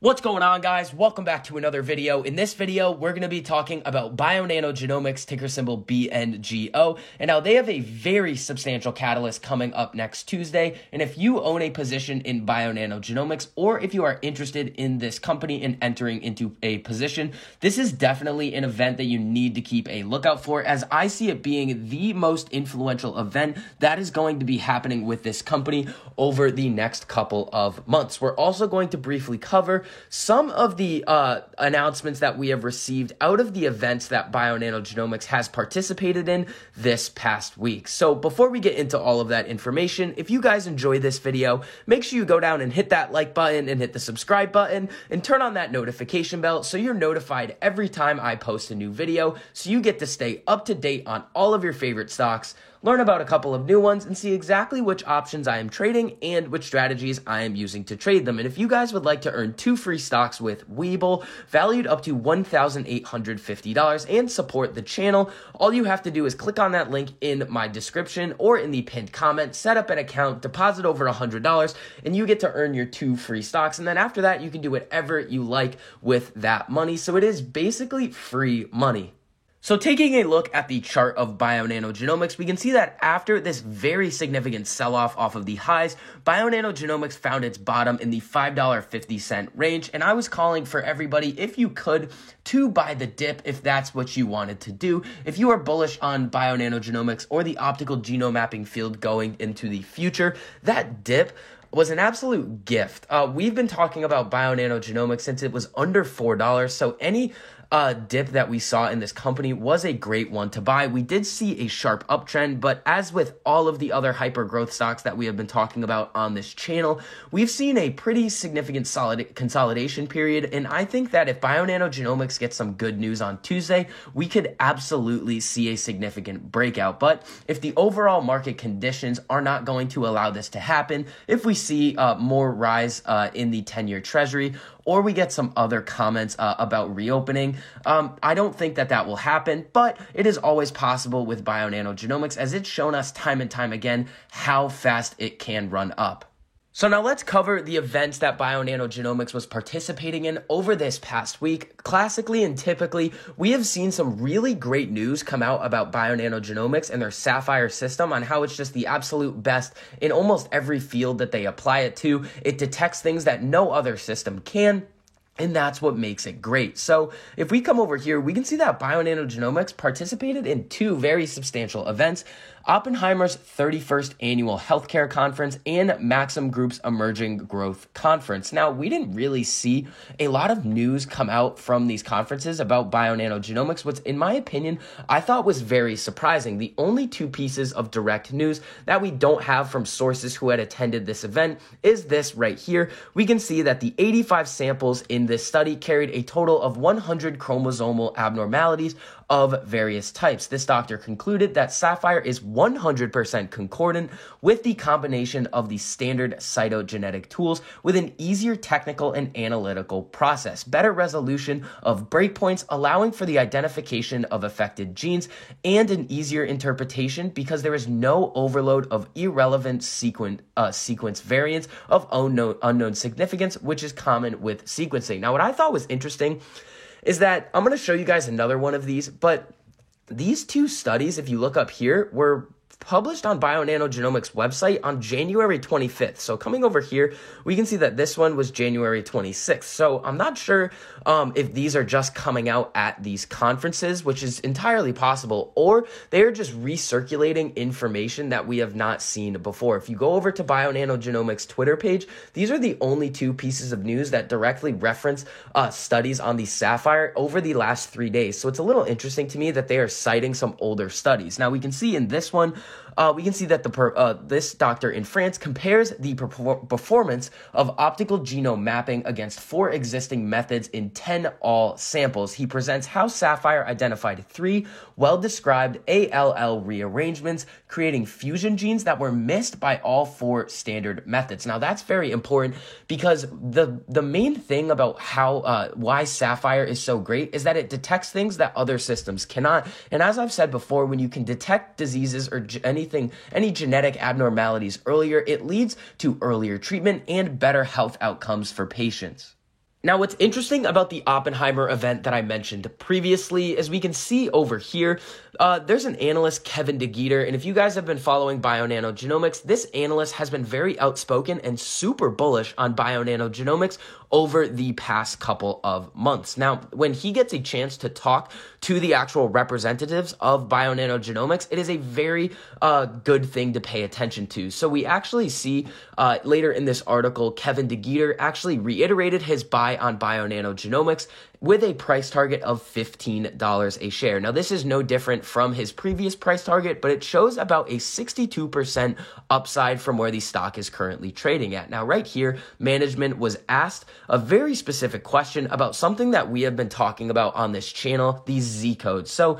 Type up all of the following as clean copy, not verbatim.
What's going on, guys? Welcome back to another video. In this video, we're going to be talking about Bionano Genomics, ticker symbol BNGO, and now they have a very substantial catalyst coming up next Tuesday. And if you own a position in Bionano Genomics, or if you are interested in this company and entering into a position, this is definitely an event that you need to keep a lookout for, as I see it being the most influential event that is going to be happening with this company over the next couple of months. We're also going to briefly cover some of the announcements that we have received out of the events that Bionano Genomics has participated in this past week. So before we get into all of that information, if you guys enjoy this video, make sure you go down and hit that like button and hit the subscribe button and turn on that notification bell so you're notified every time I post a new video, so you get to stay up to date on all of your favorite stocks, learn about a couple of new ones, and see exactly which options I am trading and which strategies I am using to trade them. And if you guys would like to earn 2 free stocks with Webull, valued up to $1,850, and support the channel, all you have to do is click on that link in my description or in the pinned comment, set up an account, deposit over $100, and you get to earn your 2 free stocks. And then after that, you can do whatever you like with that money. So it is basically free money. So taking a look at the chart of Bionano Genomics, we can see that after this very significant sell-off off of the highs, Bionano Genomics found its bottom in the $5.50 range, and I was calling for everybody, if you could, to buy the dip if that's what you wanted to do. If you are bullish on Bionano Genomics or the optical genome mapping field going into the future, that dip was an absolute gift. We've been talking about Bionano Genomics since it was under $4, so any dip that we saw in this company was a great one to buy. We did see a sharp uptrend, but as with all of the other hyper growth stocks that we have been talking about on this channel, we've seen a pretty significant solid consolidation period, and I think that if Bionano Genomics gets some good news on Tuesday, we could absolutely see a significant breakout. But if the overall market conditions are not going to allow this to happen, if we see more rise in the 10-year treasury, or we get some other comments about reopening, I don't think that that will happen, but it is always possible with Bionano Genomics, as it's shown us time and time again how fast it can run up. So now let's cover the events that Bionano Genomics was participating in over this past week. Classically and typically, we have seen some really great news come out about Bionano Genomics and their Sapphire system on how it's just the absolute best in almost every field that they apply it to. It detects things that no other system can, and that's what makes it great. So if we come over here, we can see that Bionano Genomics participated in 2 very substantial events: Oppenheimer's 31st Annual Healthcare Conference and Maxim Group's Emerging Growth Conference. Now, we didn't really see a lot of news come out from these conferences about Bionano Genomics, which, in my opinion, I thought was very surprising. The only 2 pieces of direct news that we don't have from sources who had attended this event is this right here. We can see that the 85 samples in this study carried a total of 100 chromosomal abnormalities of various types. This doctor concluded that Sapphire is 100% concordant with the combination of the standard cytogenetic tools, with an easier technical and analytical process, better resolution of breakpoints, allowing for the identification of affected genes, and an easier interpretation because there is no overload of irrelevant sequence variants of unknown significance, which is common with sequencing. Now, what I thought was interesting is that I'm going to show you guys another one of these, but these 2 studies, if you look up here, were published on Bionano Genomics website on January 25th. So coming over here, we can see that this one was January 26th. So I'm not sure if these are just coming out at these conferences, which is entirely possible, or they're just recirculating information that we have not seen before. If you go over to Bionano Genomics Twitter page, these are the only 2 pieces of news that directly reference studies on the Sapphire over the last 3 days. So it's a little interesting to me that they are citing some older studies. Now we can see in this one, we can see that this doctor in France compares the performance of optical genome mapping against 4 existing methods in 10 all samples. He presents how Sapphire identified 3 well-described ALL rearrangements, creating fusion genes that were missed by all 4 standard methods. Now, that's very important because the main thing about why Sapphire is so great is that it detects things that other systems cannot. And as I've said before, when you can detect diseases or any genetic abnormalities earlier, it leads to earlier treatment and better health outcomes for patients. Now, what's interesting about the Oppenheimer event that I mentioned previously, as we can see over here, there's an analyst, Kevin DeGeeter, and if you guys have been following Bionano Genomics, this analyst has been very outspoken and super bullish on Bionano Genomics over the past couple of months. Now, when he gets a chance to talk to the actual representatives of Bionano Genomics, it is a very good thing to pay attention to. So we actually see later in this article, Kevin DeGeeter actually reiterated his buy on Bionano Genomics with a price target of $15 a share. Now, this is no different from his previous price target, but it shows about a 62% upside from where the stock is currently trading at. Now, right here, management was asked a very specific question about something that we have been talking about on this channel, these Z codes. So,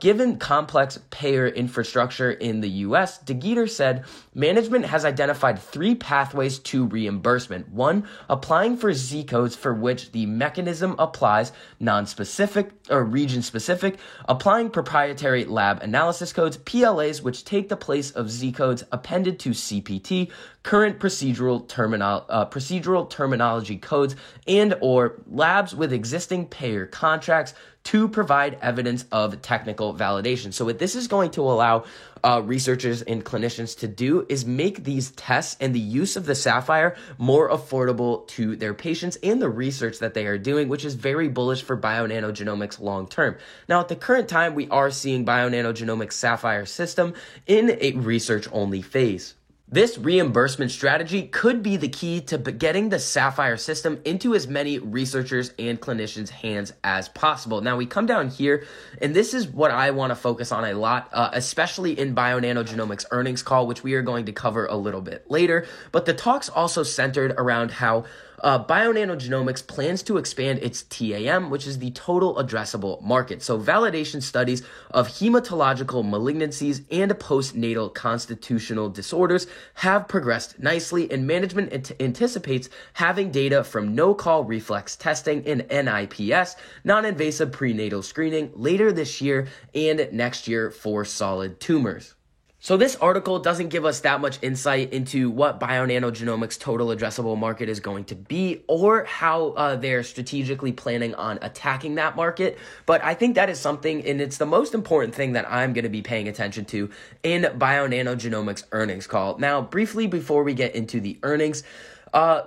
given complex payer infrastructure in the US, DeGeeter said, management has identified 3 pathways to reimbursement. 1, applying for Z codes for which the mechanism applies non-specific or region-specific, applying proprietary lab analysis codes, PLAs, which take the place of Z codes appended to CPT, current procedural terminology codes, and or labs with existing payer contracts to provide evidence of technical validation. So what this is going to allow researchers and clinicians to do is make these tests and the use of the Saphyr more affordable to their patients and the research that they are doing, which is very bullish for Bionano Genomics long term. Now, at the current time, we are seeing Bionano Genomics Saphyr system in a research-only phase. This reimbursement strategy could be the key to getting the Saphyr system into as many researchers and clinicians' hands as possible. Now, we come down here, and this is what I want to focus on a lot, especially in Bionano Genomics earnings call, which we are going to cover a little bit later. But the talks also centered around how Bionano Genomics plans to expand its TAM, which is the total addressable market. So validation studies of hematological malignancies and postnatal constitutional disorders have progressed nicely, and management anticipates having data from no-call reflex testing in NIPS, non-invasive prenatal screening, later this year and next year for solid tumors. So this article doesn't give us that much insight into what Bionano Genomics' total addressable market is going to be or how they're strategically planning on attacking that market. But I think that is something, and it's the most important thing that I'm going to be paying attention to in Bionano Genomics' earnings call. Now, briefly before we get into the earnings,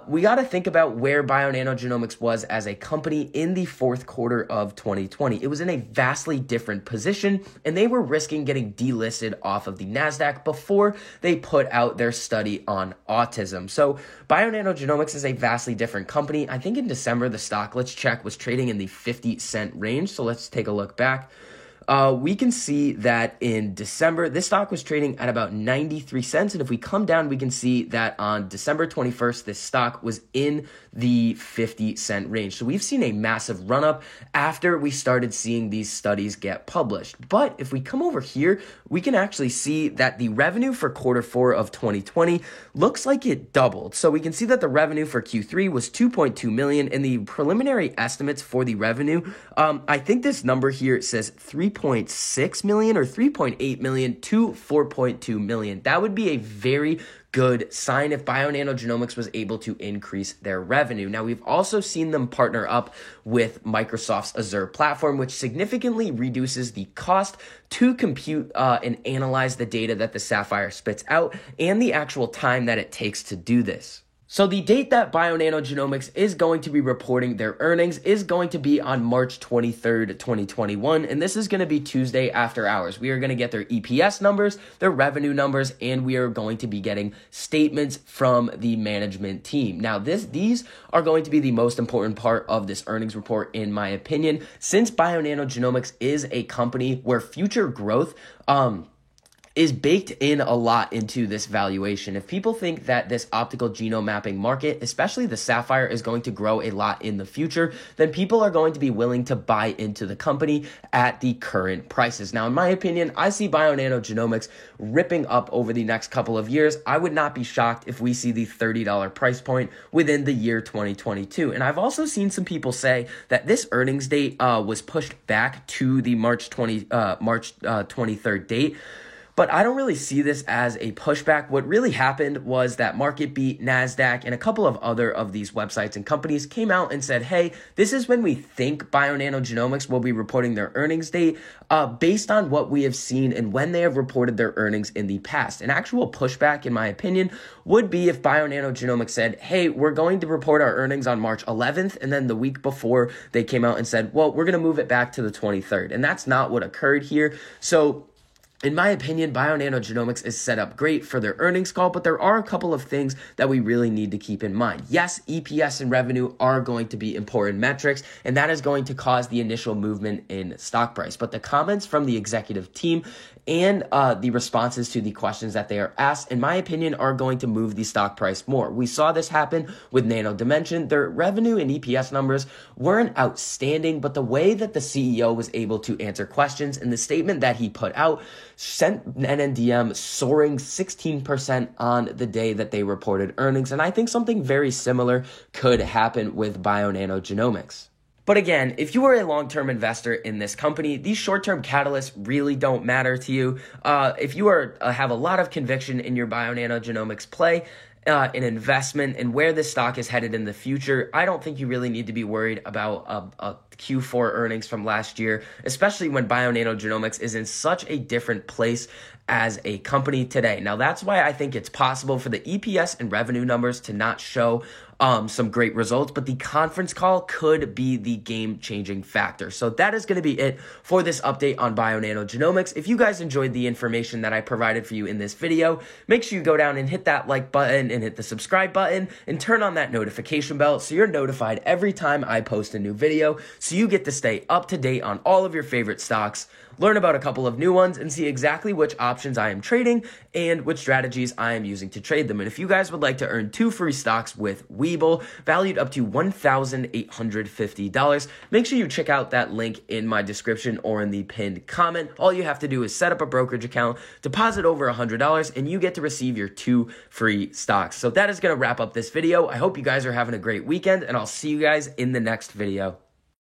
we got to think about where Bionano Genomics was as a company in the fourth quarter of 2020. It was in a vastly different position, and they were risking getting delisted off of the NASDAQ before they put out their study on autism. So Bionano Genomics is a vastly different company. I think in December, the stock, let's check, was trading in the 50-cent range. So let's take a look back. We can see that in December, this stock was trading at about 93 cents. And if we come down, we can see that on December 21st, this stock was in the 50-cent range. So we've seen a massive run up after we started seeing these studies get published. But if we come over here, we can actually see that the revenue for quarter 4 of 2020 looks like it doubled. So we can see that the revenue for Q3 was 2.2 million, and the preliminary estimates for the revenue, I think this number here says 3.6 million or 3.8 million to 4.2 million. That would be a very good sign if Bionano Genomics was able to increase their revenue. Now, we've also seen them partner up with Microsoft's Azure platform, which significantly reduces the cost to compute and analyze the data that the Saphyr spits out and the actual time that it takes to do this. So the date that Bionano Genomics is going to be reporting their earnings is going to be on March 23rd, 2021, and this is going to be Tuesday after hours. We are going to get their EPS numbers, their revenue numbers, and we are going to be getting statements from the management team. Now, these are going to be the most important part of this earnings report, in my opinion, since Bionano Genomics is a company where future growth is baked in a lot into this valuation. If people think that this optical genome mapping market, especially the Saphyr, is going to grow a lot in the future, then people are going to be willing to buy into the company at the current prices. Now, in my opinion, I see Bionano Genomics ripping up over the next couple of years. I would not be shocked if we see the $30 price point within the year 2022. And I've also seen some people say that this earnings date was pushed back to the March 23rd date. But I don't really see this as a pushback. What really happened was that MarketBeat, NASDAQ, and a couple of other of these websites and companies came out and said, hey, this is when we think Bionano Genomics will be reporting their earnings date based on what we have seen and when they have reported their earnings in the past. An actual pushback, in my opinion, would be if Bionano Genomics said, hey, we're going to report our earnings on March 11th, and then the week before they came out and said, well, we're going to move it back to the 23rd. And that's not what occurred here. So in my opinion, Bionano Genomics is set up great for their earnings call, but there are a couple of things that we really need to keep in mind. Yes, EPS and revenue are going to be important metrics, and that is going to cause the initial movement in stock price. But the comments from the executive team and the responses to the questions that they are asked, in my opinion, are going to move the stock price more. We saw this happen with Nano Dimension. Their revenue and EPS numbers weren't outstanding, but the way that the CEO was able to answer questions and the statement that he put out sent NNDM soaring 16% on the day that they reported earnings. And I think something very similar could happen with Bionano Genomics. But again, if you are a long-term investor in this company, these short-term catalysts really don't matter to you. If you have a lot of conviction in your Bionano Genomics play, an investment and where this stock is headed in the future, I don't think you really need to be worried about a Q4 earnings from last year, especially when Bionano Genomics is in such a different place as a company today. Now, that's why I think it's possible for the EPS and revenue numbers to not show some great results, but the conference call could be the game-changing factor. So that is going to be it for this update on Bionano Genomics. If you guys enjoyed the information that I provided for you in this video, make sure you go down and hit that like button and hit the subscribe button and turn on that notification bell so you're notified every time I post a new video, so you get to stay up to date on all of your favorite stocks, learn about a couple of new ones, and see exactly which options I am trading and which strategies I am using to trade them. And if you guys would like to earn 2 free stocks with Webull, valued up to $1,850, make sure you check out that link in my description or in the pinned comment. All you have to do is set up a brokerage account, deposit over $100, and you get to receive your 2 free stocks. So that is going to wrap up this video. I hope you guys are having a great weekend, and I'll see you guys in the next video.